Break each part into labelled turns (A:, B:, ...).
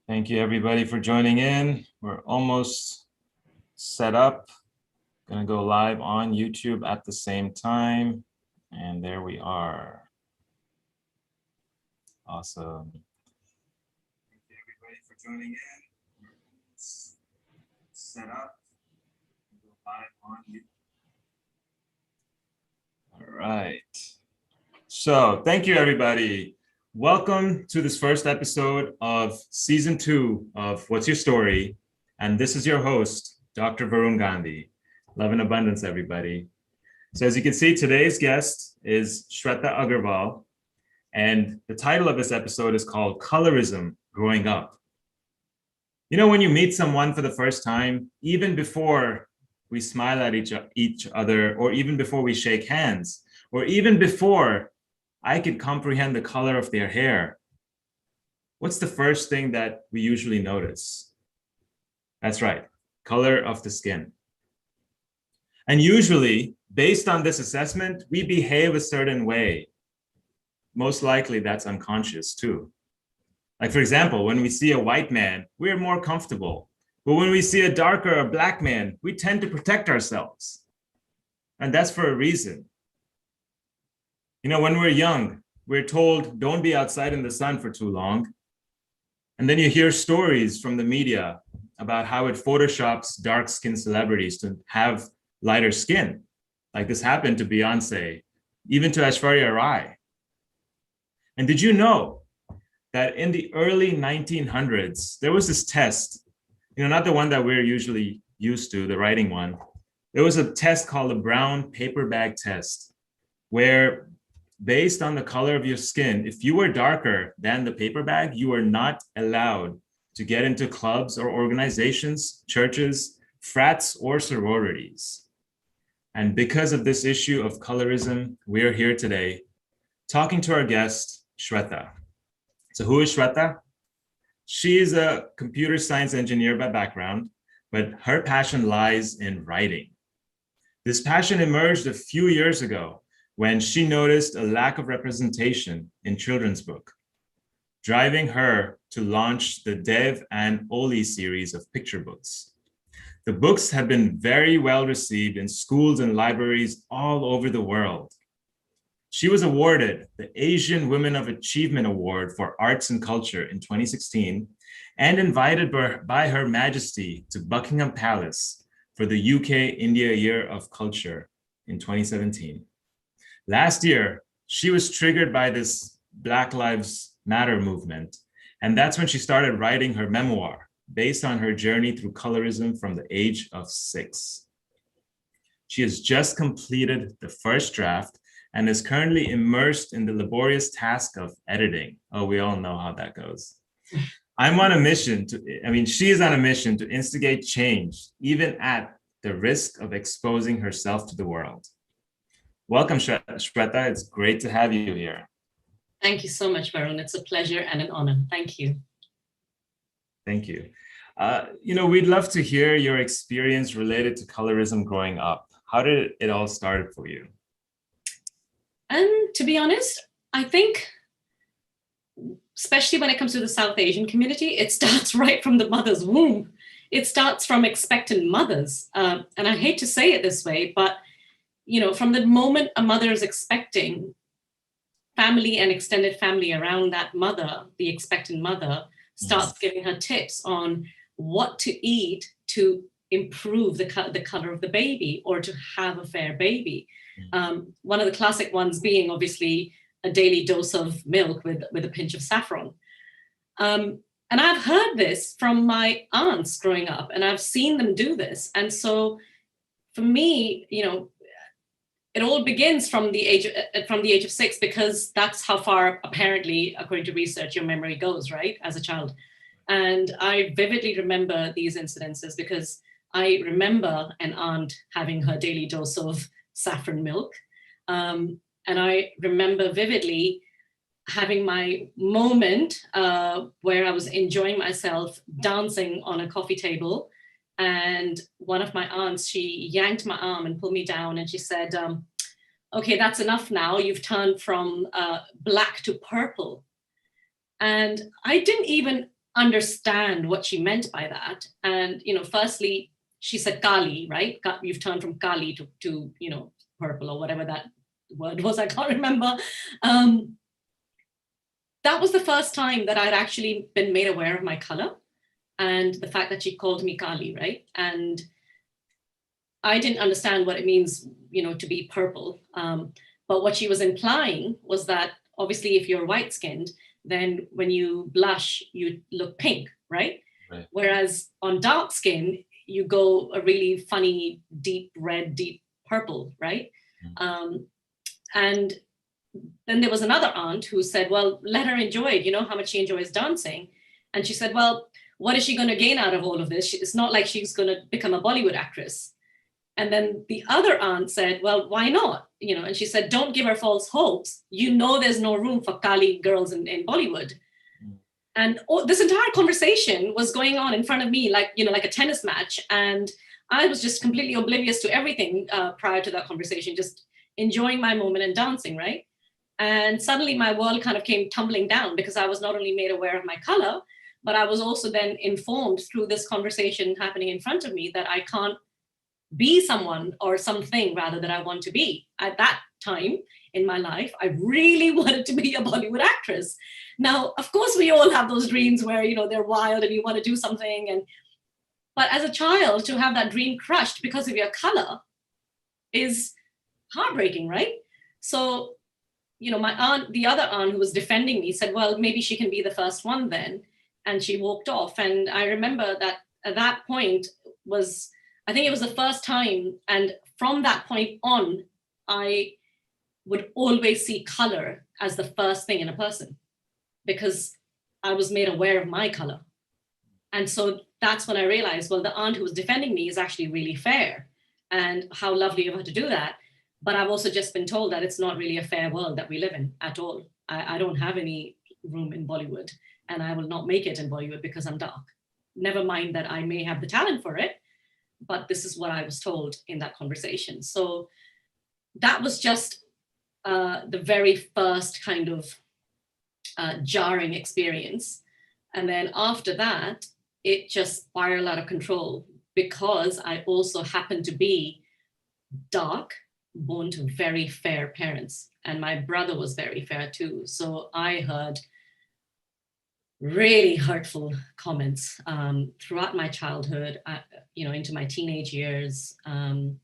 A: Thank you everybody for joining in. We're almost set up. Gonna go live on YouTube at the same time. And there we are. Awesome. Thank you everybody for joining in. We're almost set up. Go live on YouTube. All right. So thank you everybody. Welcome to this first episode of season 2 of What's Your Story? And this is your host, Dr. Varun Gandhi. Love and abundance, everybody. So as you can see, today's guest is Shweta Aggarwal. And the title of this episode is called Colorism Growing Up. You know, when you meet someone for the first time, even before we smile at each other, or even before we shake hands, or even before I could comprehend the color of their hair, what's the first thing that we usually notice? That's right, color of the skin. And usually, based on this assessment, we behave a certain way. Most likely that's unconscious too. Like for example, when we see a white man, we're more comfortable. But when we see a darker or black man, we tend to protect ourselves. And that's for a reason. You know, when we're young, we're told don't be outside in the sun for too long. And then you hear stories from the media about how it photoshops dark-skinned celebrities to have lighter skin. Like this happened to Beyonce, even to Aishwarya Rai. And did you know that in the early 1900s, there was this test, you know, not the one that we're usually used to, the writing one. There was a test called the brown paper bag test, where based on the color of your skin, if you were darker than the paper bag, you were not allowed to get into clubs or organizations, churches, frats, or sororities. And because of this issue of colorism, we are here today talking to our guest, Shweta. So who is Shweta? She is a computer science engineer by background, but her passion lies in writing. This passion emerged a few years ago when she noticed a lack of representation in children's book, driving her to launch the Dev and Ollie series of picture books. The books have been very well received in schools and libraries all over the world. She was awarded the Asian Women of Achievement Award for Arts and Culture in 2016 and invited by Her Majesty to Buckingham Palace for the UK India Year of Culture in 2017. Last year, she was triggered by this Black Lives Matter movement, and that's when she started writing her memoir based on her journey through colorism from the age of 6. She has just completed the first draft and is currently immersed in the laborious task of editing. Oh, we all know how that goes. She is on a mission to instigate change, even at the risk of exposing herself to the world. Welcome, Shweta. It's great to have you here.
B: Thank you so much, Varun. It's a pleasure and an honor. Thank you.
A: Thank you. We'd love to hear your experience related to colorism growing up. How did it all start for you?
B: And to be honest, I think, especially when it comes to the South Asian community, it starts right from the mother's womb. It starts from expectant mothers. And I hate to say it this way, but from the moment a mother is expecting, family and extended family around that mother, the expectant mother, starts giving her tips on what to eat to improve the color of the baby or to have a fair baby. One of the classic ones being obviously a daily dose of milk with a pinch of saffron. And I've heard this from my aunts growing up, and I've seen them do this. And so for me, it all begins from the age of 6, because that's how far, apparently, according to research, your memory goes, right, as a child. And I vividly remember these incidences because I remember an aunt having her daily dose of saffron milk. And I remember vividly having my moment where I was enjoying myself dancing on a coffee table. And one of my aunts, she yanked my arm and pulled me down, and she said, okay, that's enough now. You've turned from black to purple. And I didn't even understand what she meant by that. And, firstly, she said Kali, right? You've turned from Kali to purple or whatever that word was. I can't remember. That was the first time that I'd actually been made aware of my color and the fact that she called me Kali, right? And I didn't understand what it means, to be purple. But what she was implying was that obviously if you're white skinned, then when you blush, you look pink, right?
A: Right.
B: Whereas on dark skin, you go a really funny, deep red, deep purple, right? And then there was another aunt who said, well, let her enjoy it. How much she enjoys dancing. And she said, well, what is she going to gain out of all of this? It's not like she's going to become a Bollywood actress. And then the other aunt said, well, why not? And she said, don't give her false hopes. There's no room for Kali girls in Bollywood. And this entire conversation was going on in front of me, like a tennis match. And I was just completely oblivious to everything prior to that conversation, just enjoying my moment and dancing, right? And suddenly my world kind of came tumbling down because I was not only made aware of my color, but I was also then informed through this conversation happening in front of me that I can't be someone or something rather that I want to be. At that time in my life, I really wanted to be a Bollywood actress. Now, of course, we all have those dreams where, they're wild and you want to do something. But as a child, to have that dream crushed because of your color is heartbreaking, right? So, my aunt, the other aunt who was defending me said, well, maybe she can be the first one then. And she walked off. And I remember that at that point I think it was the first time. And from that point on, I would always see color as the first thing in a person because I was made aware of my color. And so that's when I realized, well, the aunt who was defending me is actually really fair and how lovely of her to do that. But I've also just been told that it's not really a fair world that we live in at all. I don't have any room in Bollywood and I will not make it in Bollywood because I'm dark. Never mind that I may have the talent for it, but this is what I was told in that conversation. So that was just the very first kind of jarring experience. And then after that, it just spiraled out of control because I also happened to be dark, born to very fair parents. And my brother was very fair too. So I heard really hurtful comments throughout my childhood, into my teenage years. And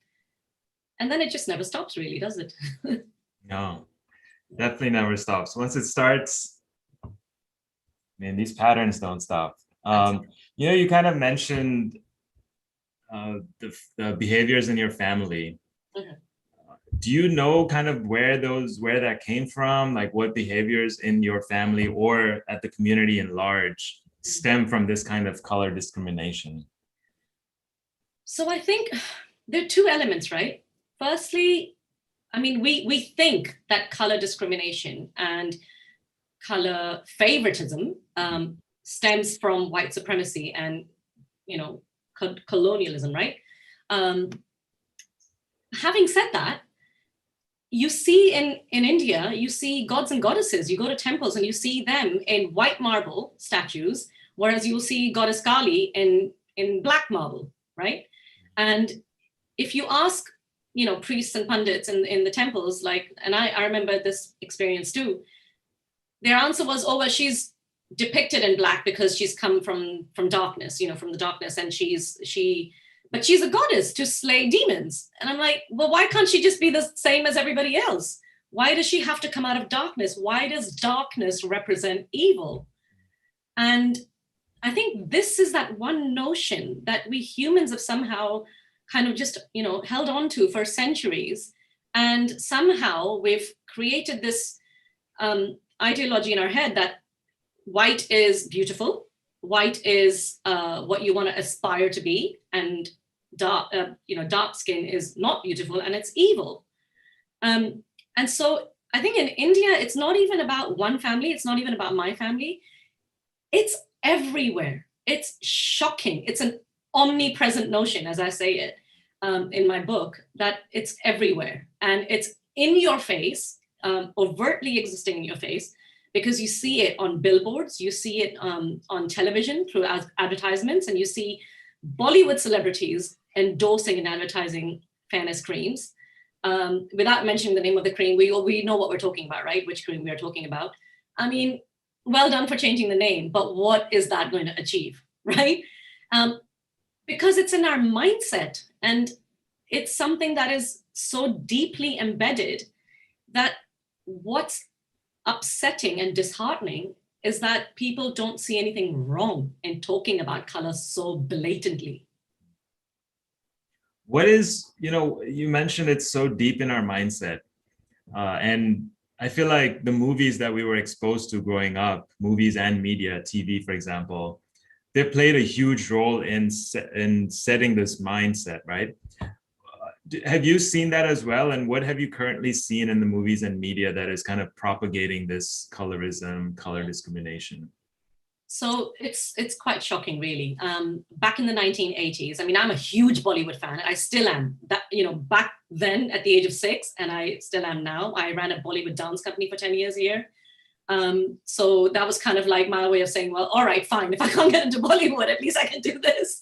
B: then it just never stops really, does it?
A: No, definitely never stops. Once it starts, man, these patterns don't stop. You kind of mentioned the behaviors in your family. Mm-hmm. Do you know kind of where that came from? Like what behaviors in your family or at the community in large stem from this kind of color discrimination?
B: So I think there are two elements, right? Firstly, I mean, we think that color discrimination and color favoritism stems from white supremacy and, colonialism, right? Having said that, you see in India, you see gods and goddesses. You go to temples and you see them in white marble statues, whereas you'll see Goddess Kali in black marble, right? And if you ask, priests and pundits in the temples, and I remember this experience too, their answer was, oh, well, she's depicted in black because she's come from darkness, from the darkness, and but she's a goddess to slay demons. And I'm like, well, why can't she just be the same as everybody else? Why does she have to come out of darkness? Why does darkness represent evil? And I think this is that one notion that we humans have somehow kind of just, held on to for centuries. And somehow we've created this ideology in our head that white is beautiful. White is what you want to aspire to be, and dark skin is not beautiful and it's evil. And so I think in India, it's not even about one family. It's not even about my family. It's everywhere. It's shocking. It's an omnipresent notion, as I say it in my book, that it's everywhere and it's in your face, overtly existing in your face. because you see it on billboards, you see it on television through advertisements, and you see Bollywood celebrities endorsing and advertising fairness creams. Without mentioning the name of the cream, we know what we're talking about, right? Which cream we are talking about. I mean, well done for changing the name, but what is that going to achieve, right? Because it's in our mindset, and it's something that is so deeply embedded that what's upsetting and disheartening is that people don't see anything wrong in talking about color so blatantly.
A: What is, you mentioned it's so deep in our mindset. And I feel like the movies that we were exposed to growing up, movies and media, TV, for example, they played a huge role in setting this mindset, right? Have you seen that as well? And what have you currently seen in the movies and media that is kind of propagating this colorism, color discrimination?
B: So it's quite shocking, really. Back in the 1980s, I mean, I'm a huge Bollywood fan. I still am. That, back then at the age of 6, and I still am now. I ran a Bollywood dance company for 10 years here. So that was kind of like my way of saying, well, all right, fine. If I can't get into Bollywood, at least I can do this.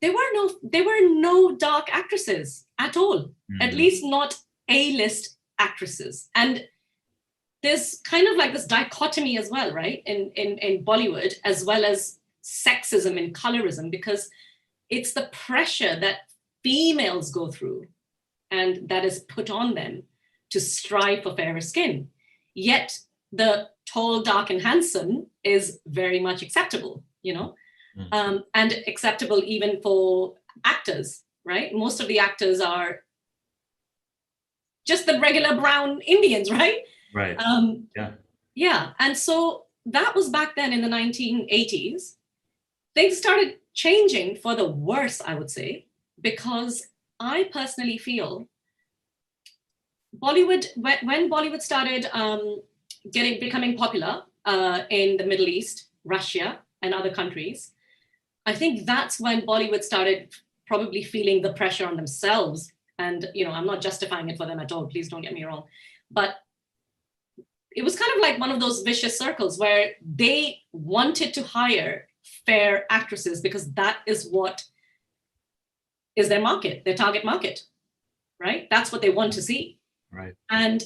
B: There were no dark actresses at all, at least not A-list actresses. And there's kind of like this dichotomy as well, right? In Bollywood, as well as sexism and colorism, because it's the pressure that females go through and that is put on them to strive for fairer skin. Yet the tall, dark, and handsome is very much acceptable, and acceptable even for actors, right? Most of the actors are just the regular brown Indians, right?
A: Right.
B: Yeah. And so that was back then in the 1980s. Things started changing for the worse, I would say, because I personally feel Bollywood, when Bollywood started becoming popular in the Middle East, Russia, and other countries, I think that's when Bollywood started probably feeling the pressure on themselves. And, I'm not justifying it for them at all. Please don't get me wrong. But it was kind of like one of those vicious circles where they wanted to hire fair actresses because that is what is their market, their target market, right? That's what they want to see.
A: Right.
B: And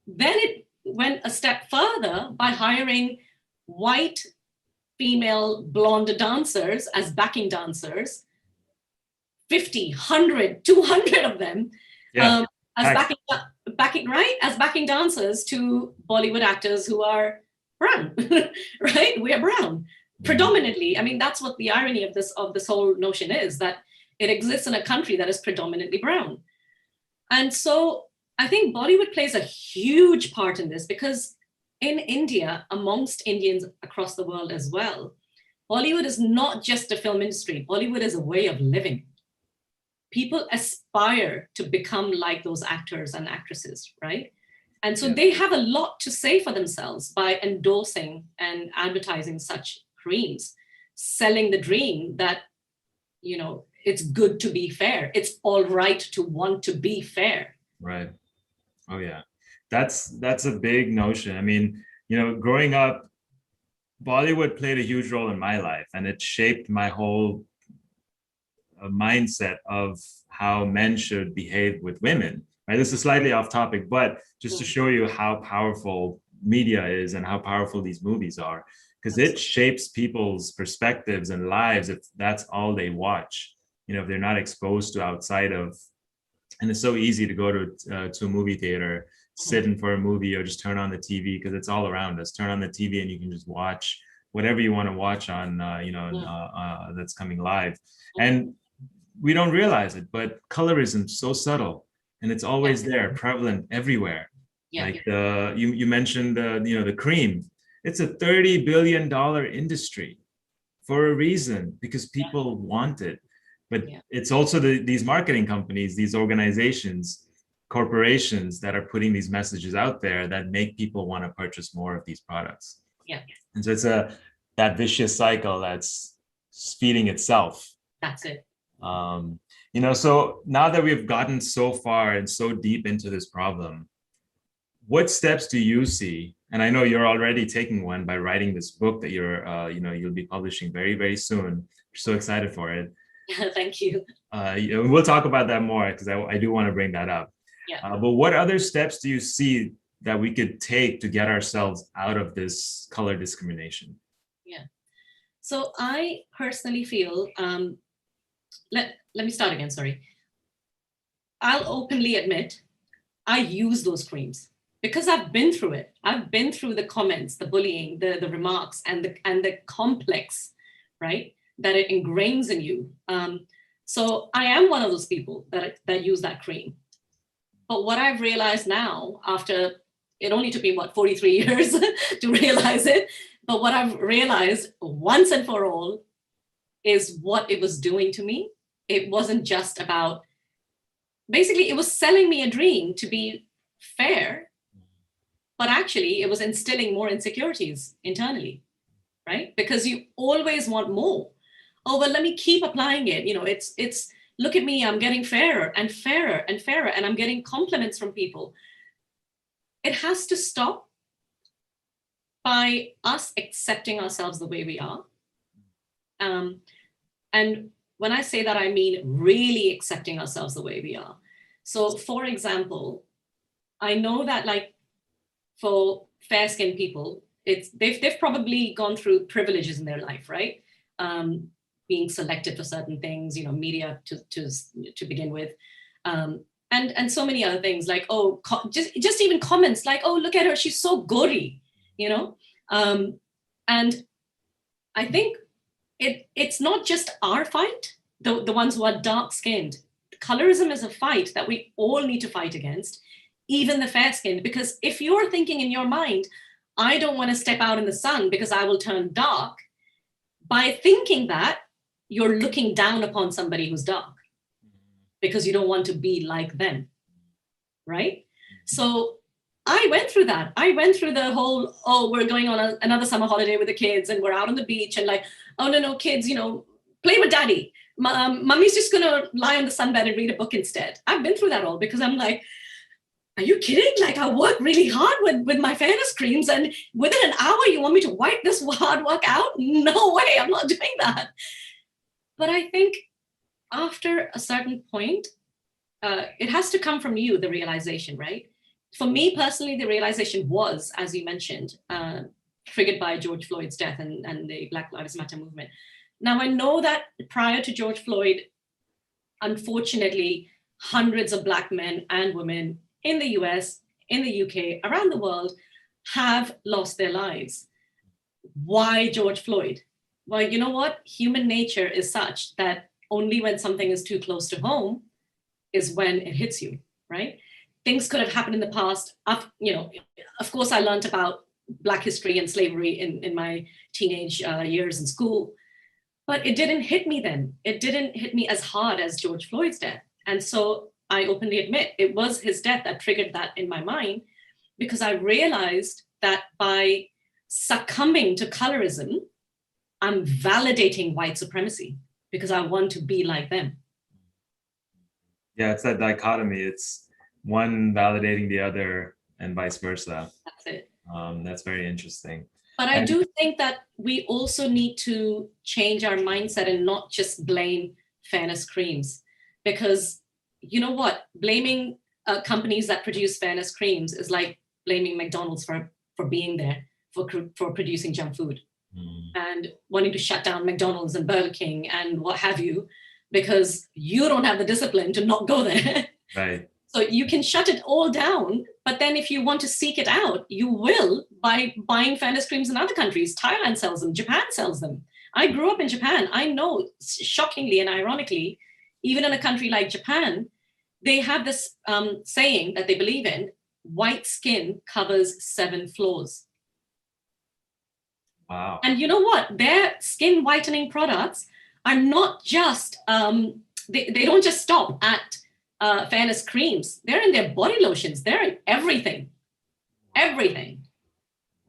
B: then it went a step further by hiring white female blonde dancers as backing dancers, 50, 100, 200 of them, as backing dancers to Bollywood actors who are brown, right? We are brown predominantly. I mean, that's what the irony of this whole notion is, that it exists in a country that is predominantly brown. And so I think Bollywood plays a huge part in this, because in India, amongst Indians across the world as well, Bollywood is not just a film industry. Bollywood is a way of living. People aspire to become like those actors and actresses, right? And so they have a lot to say for themselves by endorsing and advertising such creams, selling the dream that, it's good to be fair. It's all right to want to be fair.
A: Right. Oh, yeah. That's a big notion. I mean, growing up, Bollywood played a huge role in my life, and it shaped my whole mindset of how men should behave with women. Right? This is slightly off topic, but just to show you how powerful media is and how powerful these movies are, because it shapes people's perspectives and lives if that's all they watch. If they're not exposed to outside of, and it's so easy to go to a movie theater, sit in for a movie, or just turn on the TV because it's all around us. Turn on the TV and you can just watch whatever you want to watch on, that's coming live. And we don't realize it, but colorism is so subtle, and it's always there, prevalent everywhere. Like you mentioned the cream. It's a $30 billion industry for a reason, because people want it. But it's also these marketing companies, these organizations, corporations that are putting these messages out there that make people want to purchase more of these products. And so it's that vicious cycle that's feeding itself.
B: That's it.
A: So now that we've gotten so far and so deep into this problem, what steps do you see? And I know you're already taking one by writing this book that you'll be publishing very, very soon. We're so excited for it.
B: Thank you.
A: We'll talk about that more because I do want to bring that up.
B: Yeah.
A: But what other steps do you see that we could take to get ourselves out of this color discrimination?
B: Yeah. So I personally feel, let me start again, sorry. I'll openly admit I use those creams because I've been through it. I've been through the comments, the bullying, the remarks, and the complex, right, that it ingrains in you. So I am one of those people that use that cream. But what I've realized now, after it only took me 43 years to realize it, but what I've realized once and for all is what it was doing to me. It wasn't just about, basically it was selling me a dream to be fair, but actually it was instilling more insecurities internally, right? Because you always want more. Oh, well, let me keep applying it. It's look at me, I'm getting fairer and fairer and fairer, and I'm getting compliments from people. It has to stop by us accepting ourselves the way we are. And when I say that, I mean really accepting ourselves the way we are. So for example, I know that like for fair-skinned people, they've probably gone through privileges in their life, right? Being selected for certain things, media to begin with, and so many other things like, oh, just even comments like, oh, look at her, she's so gory, and I think it's not just our fight, the ones who are dark-skinned. Colorism is a fight that we all need to fight against, even the fair-skinned, because if you're thinking in your mind, I don't want to step out in the sun because I will turn dark, by thinking that, you're looking down upon somebody who's dark because you don't want to be like them, right? So I went through that. I went through the whole, oh, we're going on another summer holiday with the kids and we're out on the beach and like, oh, no, kids, play with daddy. Mommy's just going to lie on the sunbed and read a book instead. I've been through that all because I'm like, are you kidding? Like I work really hard with my fairness creams and within an hour you want me to wipe this hard work out? No way, I'm not doing that. But I think after a certain point, it has to come from you, the realization, right? For me personally, the realization was, as you mentioned, triggered by George Floyd's death and the Black Lives Matter movement. Now, I know that prior to George Floyd, unfortunately, hundreds of Black men and women in the US, in the UK, around the world have lost their lives. Why George Floyd? Well, you know what? Human nature is such that only when something is too close to home is when it hits you, right? Things could have happened in the past. Of course, I learned about Black history and slavery in my teenage years in school, but it didn't hit me then. It didn't hit me as hard as George Floyd's death. And so I openly admit it was his death that triggered that in my mind, because I realized that by succumbing to colorism, I'm validating white supremacy because I want to be like them.
A: Yeah, it's that dichotomy. It's one validating the other and vice versa.
B: That's it.
A: That's very interesting.
B: But I do think that we also need to change our mindset and not just blame fairness creams, because you know what? Blaming companies that produce fairness creams is like blaming McDonald's for being there, for producing junk food. And wanting to shut down McDonald's and Burger King and what have you, because you don't have the discipline to not go there.
A: Right.
B: So you can shut it all down, but then if you want to seek it out, you will by buying fairness creams in other countries. Thailand sells them, Japan sells them. I grew up in Japan. I know, shockingly and ironically, even in a country like Japan, they have this saying that they believe in: white skin covers 7 flaws.
A: Wow.
B: And you know what? Their skin whitening products are not just, they don't just stop at fairness creams. They're in their body lotions. They're in everything. Everything.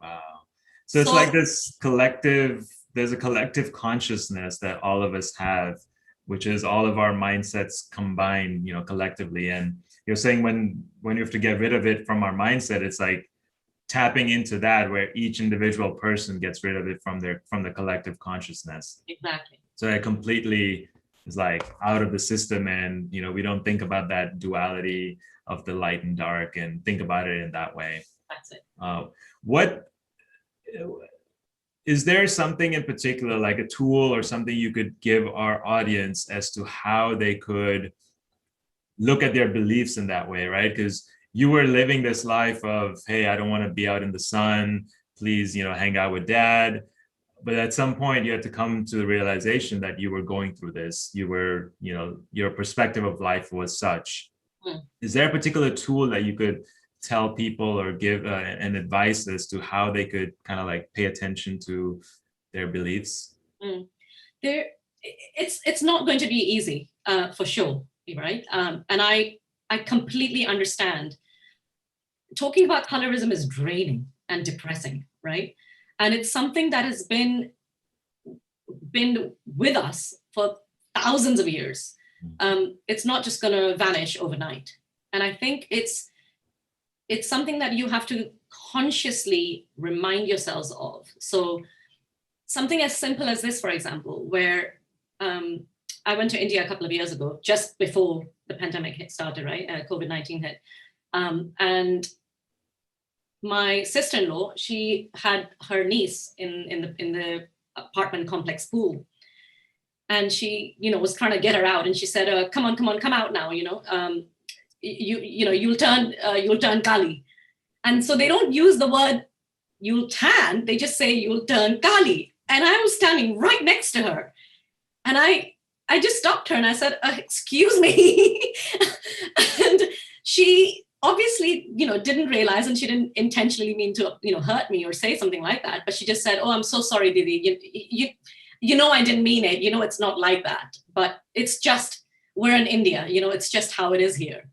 A: Wow. So it's like this collective, there's a collective consciousness that all of us have, which is all of our mindsets combined, collectively. And you're saying when you have to get rid of it from our mindset, it's like tapping into that where each individual person gets rid of it from the collective consciousness.
B: Exactly.
A: So it completely is like out of the system, and we don't think about that duality of the light and dark and think about it in that way.
B: That's it.
A: What is there something in particular, like a tool or something you could give our audience as to how they could look at their beliefs in that way, right? Because you were living this life of, hey, I don't want to be out in the sun, please, hang out with dad. But at some point you had to come to the realization that you were going through this. You were, your perspective of life was such. Is there a particular tool that you could tell people or give an advice as to how they could kind of like pay attention to their beliefs?
B: It's not going to be easy, for sure, right? And I completely understand. Talking about colorism is draining and depressing, right? And it's something that has been with us for thousands of years. It's not just going to vanish overnight. And I think it's something that you have to consciously remind yourselves of. So something as simple as this, for example, where I went to India a couple of years ago, just before the pandemic started, right? COVID-19 hit. And my sister-in-law, she had her niece in the apartment complex pool. And she, was trying to get her out. And she said, come on, come out now, you'll turn Kali. And so they don't use the word you'll tan, they just say you'll turn Kali. And I was standing right next to her. And I just stopped her and I said, excuse me. And she obviously, didn't realize, and she didn't intentionally mean to, hurt me or say something like that. But she just said, oh, I'm so sorry, Didi. I didn't mean it. It's not like that. But it's just, we're in India. It's just how it is here.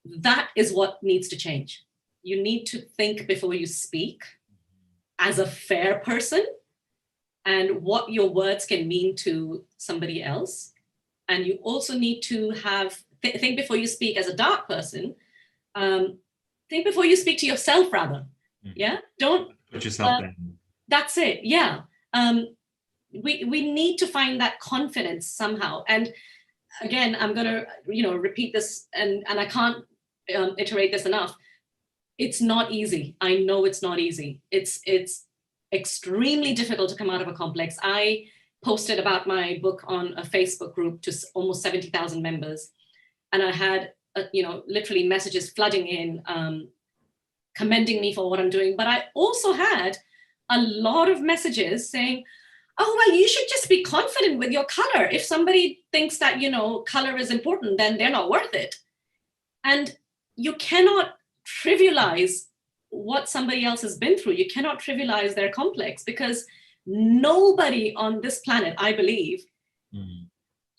B: That is what needs to change. You need to think before you speak as a fair person and what your words can mean to somebody else. And you also need to think before you speak as a dark person. Think before you speak to yourself, rather. Yeah? Don't
A: put yourself down.
B: That's it. Yeah. We need to find that confidence somehow. And again, I'm going to, repeat this, and I can't iterate this enough. It's not easy. I know it's not easy. It's extremely difficult to come out of a complex. I posted about my book on a Facebook group to almost 70,000 members. And I had, literally messages flooding in, commending me for what I'm doing. But I also had a lot of messages saying, oh, well, you should just be confident with your color. If somebody thinks that, color is important, then they're not worth it. And you cannot trivialize what somebody else has been through. You cannot trivialize their complex, because nobody on this planet, I believe,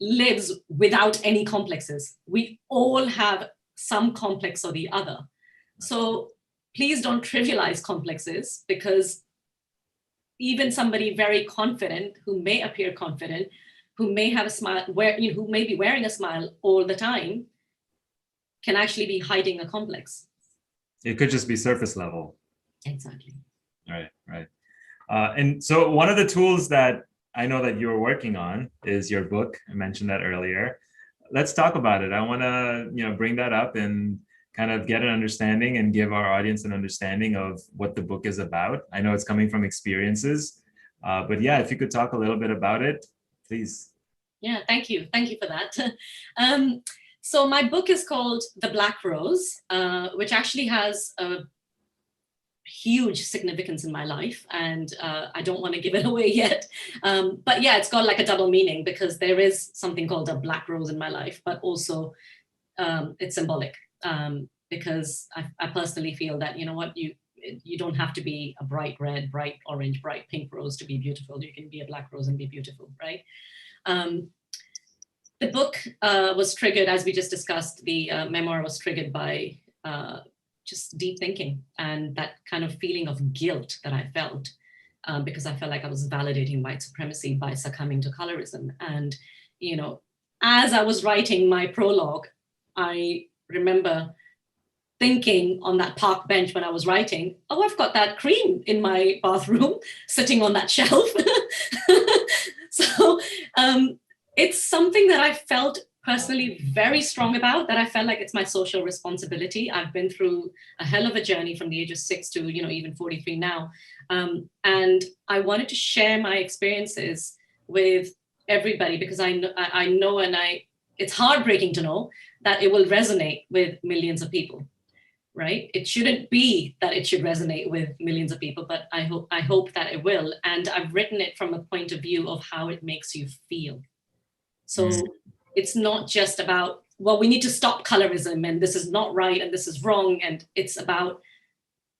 B: lives without any complexes. We all have some complex or the other. So please don't trivialize complexes, because even somebody very confident, who may appear confident, who may have a smile, who may be wearing a smile all the time, can actually be hiding a complex.
A: It could just be surface level.
B: Exactly.
A: Right. And so one of the tools that I know that you're working on is your book. I mentioned that earlier. Let's talk about it. I want to, bring that up and kind of get an understanding and give our audience an understanding of what the book is about. I know it's coming from experiences, but yeah, if you could talk a little bit about it, please.
B: Yeah, thank you. Thank you for that. So my book is called The Black Rose, which actually has a huge significance in my life. And I don't want to give it away yet. But yeah, it's got like a double meaning, because there is something called a black rose in my life, but also it's symbolic. Because I personally feel that, you don't have to be a bright red, bright orange, bright pink rose to be beautiful. You can be a black rose and be beautiful, right? The book was triggered, as we just discussed, the memoir was triggered by just deep thinking and that kind of feeling of guilt that I felt, because I felt like I was validating white supremacy by succumbing to colorism. And, as I was writing my prologue, I remember thinking on that park bench when I was writing, oh, I've got that cream in my bathroom sitting on that shelf. So it's something that I felt personally very strong about, that I felt like it's my social responsibility. I've been through a hell of a journey from the age of 6 to, even 43 now. And I wanted to share my experiences with everybody, because I know, and it's heartbreaking to know that it will resonate with millions of people, right? It shouldn't be that it should resonate with millions of people, but I hope that it will. And I've written it from a point of view of how it makes you feel. So it's not just about, well, we need to stop colorism and this is not right and this is wrong. And it's about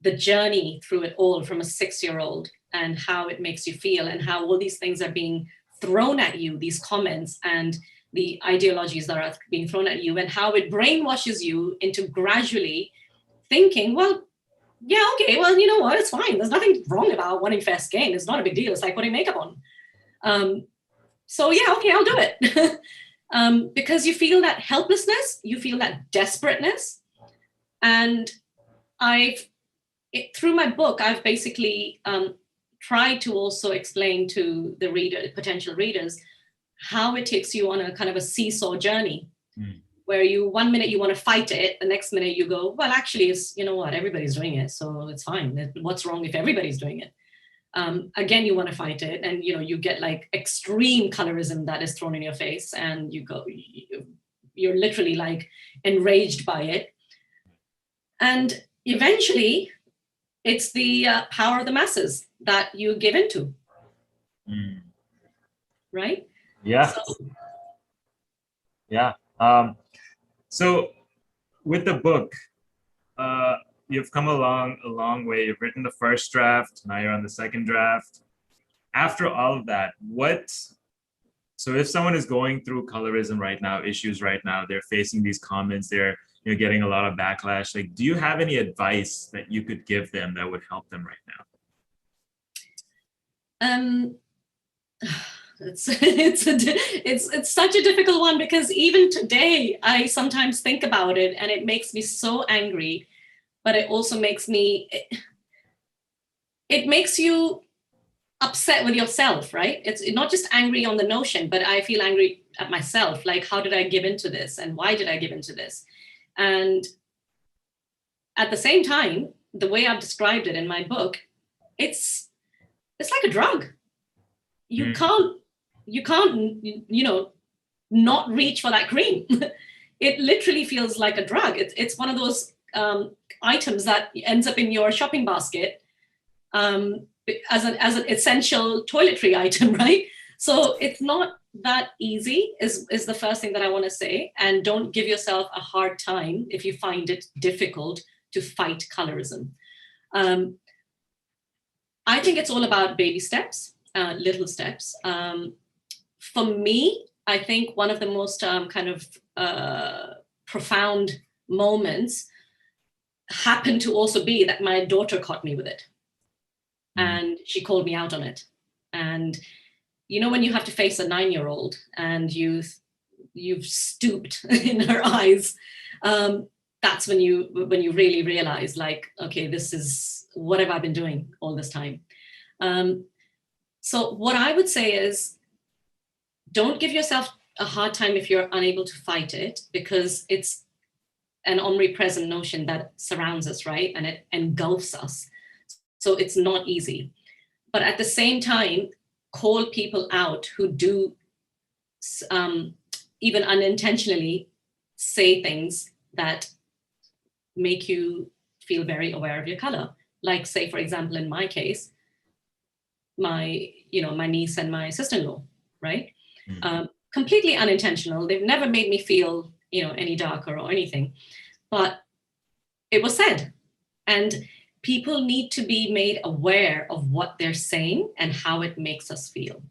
B: the journey through it all from a 6-year-old and how it makes you feel, and how all these things are being thrown at you, these comments and the ideologies that are being thrown at you, and how it brainwashes you into gradually thinking, well, yeah, okay, well, you know what, it's fine. There's nothing wrong about wanting fair skin. It's not a big deal. It's like putting makeup on. So yeah, okay, I'll do it. Because you feel that helplessness, you feel that desperateness. And through my book, I've basically tried to also explain to the potential readers, how it takes you on a kind of a seesaw journey, where one minute you want to fight it, the next minute you go, well, actually, you know what, everybody's doing it, so it's fine. What's wrong if everybody's doing it? Again, you want to fight it, and you get like extreme colorism that is thrown in your face, and you're literally like enraged by it. And eventually, it's the power of the masses that you give into, right?
A: Yeah. Yeah. So with the book, you've come along a long way. You've written the first draft, now you're on the second draft. After all of that, so if someone is going through colorism right now, issues right now, they're facing these comments, they're getting a lot of backlash, like, do you have any advice that you could give them that would help them right now?
B: It's such a difficult one, because even today I sometimes think about it and it makes me so angry, but it also makes it makes you upset with yourself, right? It's not just angry on the notion, but I feel angry at myself. Like, how did I give into this, and why did I give into this? And at the same time, the way I've described it in my book, it's like a drug. You can't, not reach for that cream. It literally feels like a drug. It's one of those items that ends up in your shopping basket as an essential toiletry item, right? So it's not that easy is the first thing that I want to say. And don't give yourself a hard time if you find it difficult to fight colorism. I think it's all about baby steps, little steps. For me, I think one of the most profound moments happened to also be that my daughter caught me with it. And she called me out on it. And when you have to face a 9-year-old and you've stooped in her eyes, that's when you really realize, like, okay, this is what have I been doing all this time. So what I would say is, don't give yourself a hard time if you're unable to fight it, because it's an omnipresent notion that surrounds us, right? And it engulfs us. So it's not easy. But at the same time, call people out who do even unintentionally say things that make you feel very aware of your color. Like, say, for example, in my case, my niece and my sister-in-law, right? Completely unintentional. They've never made me feel, any darker or anything, but it was said. And people need to be made aware of what they're saying and how it makes us feel.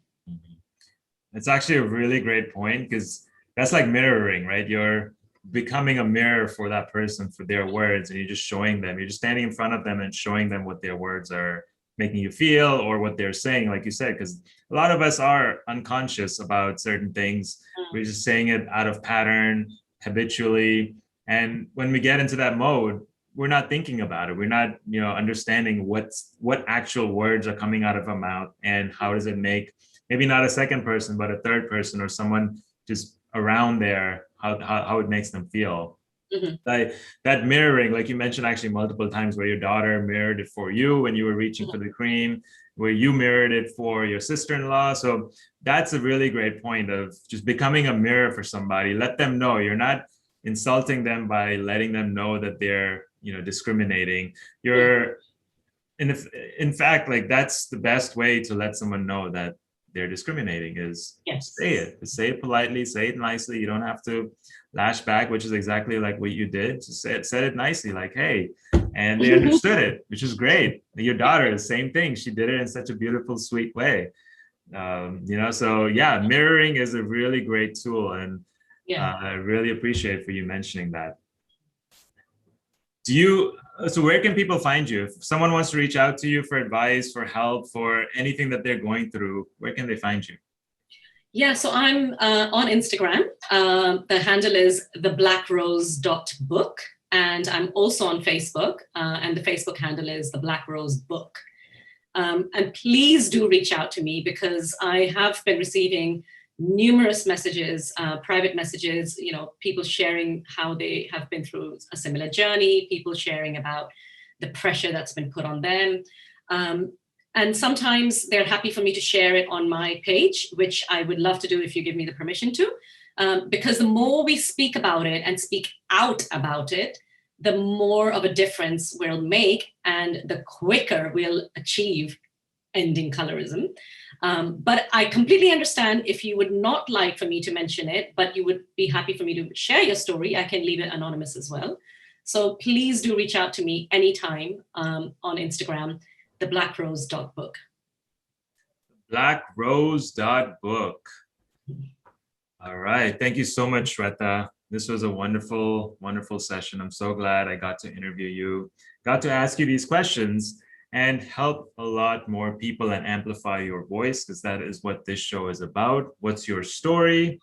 A: It's actually a really great point, because that's like mirroring, right? You're becoming a mirror for that person, for their words, and you're just showing them, you're just standing in front of them and showing them what their words are making you feel, or what they're saying, like you said, because a lot of us are unconscious about certain things. We're just saying it out of pattern, habitually, And when we get into that mode, we're not thinking about it. We're not, understanding what actual words are coming out of our mouth and how does it make maybe not a second person, but a third person or someone just around there, how it makes them feel.
B: Mm-hmm.
A: That mirroring, like you mentioned actually multiple times, where your daughter mirrored it for you when you were reaching
B: Mm-hmm.
A: for the cream, where you mirrored it for your sister-in-law. So that's a really great point of just becoming a mirror for somebody. Let them know you're not insulting them by letting them know that they're discriminating. You're in fact, like, that's the best way to let someone know that they're discriminating is
B: Yes.
A: say it politely, say it nicely. You don't have to lash back, which is exactly like what you did. Just said it nicely, like, hey, and they understood it, which is great. Your daughter, the same thing. She did it in such a beautiful, sweet way. So yeah, mirroring is a really great tool, and I really appreciate for you mentioning that. So where can people find you? If someone wants to reach out to you for advice, for help, for anything that they're going through, where can they find you?
B: Yeah, so I'm on Instagram. The handle is theblackRose.book. And I'm also on Facebook. And the Facebook handle is the Black Rose Book. And please do reach out to me, because I have been receiving numerous messages, private messages, people sharing how they have been through a similar journey, people sharing about the pressure that's been put on them. And sometimes they're happy for me to share it on my page, which I would love to do if you give me the permission to, because the more we speak about it and speak out about it, the more of a difference we'll make and the quicker we'll achieve ending colorism. But I completely understand if you would not like for me to mention it, but you would be happy for me to share your story, I can leave it anonymous as well. So please do reach out to me anytime on Instagram, theblackRose.book.
A: Blackrose.book. All right. Thank you so much, Shweta. This was a wonderful, wonderful session. I'm so glad I got to interview you, got to ask you these questions, and help a lot more people and amplify your voice, because that is what this show is about. What's your story?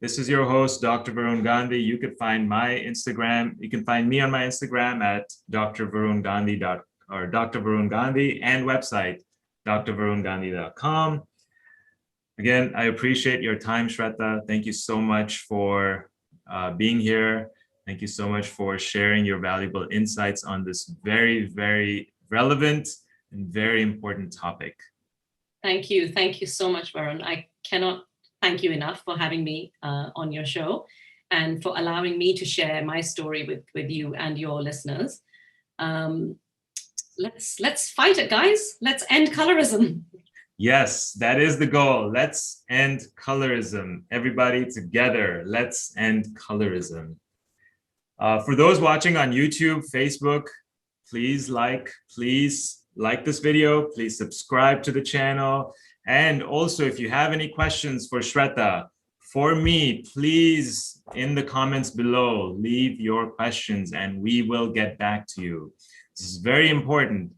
A: This is your host, Dr. Varun Gandhi. You can find my Instagram. You can find me on my Instagram at drvarungandhi or Dr. Varun Gandhi, and website, drvarungandhi.com. Again, I appreciate your time, Shweta. Thank you so much for being here. Thank you so much for sharing your valuable insights on this very, very relevant and very important topic.
B: Thank you. Thank you so much, Varun. I cannot thank you enough for having me on your show and for allowing me to share my story with you and your listeners. Let's fight it, guys. Let's end colorism.
A: Yes, that is the goal. Let's end colorism. Everybody together, let's end colorism. For those watching on YouTube, Facebook, please like this video. Please subscribe to the channel. And also, if you have any questions for Shweta, for me, please, in the comments below, leave your questions and we will get back to you. This is very important.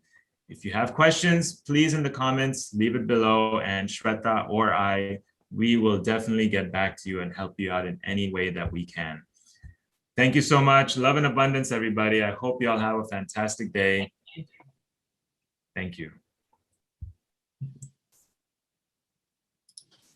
A: If you have questions, please in the comments, leave it below, and Shweta or we will definitely get back to you and help you out in any way that we can. Thank you so much. Love and abundance, everybody. I hope you all have a fantastic day. Thank you.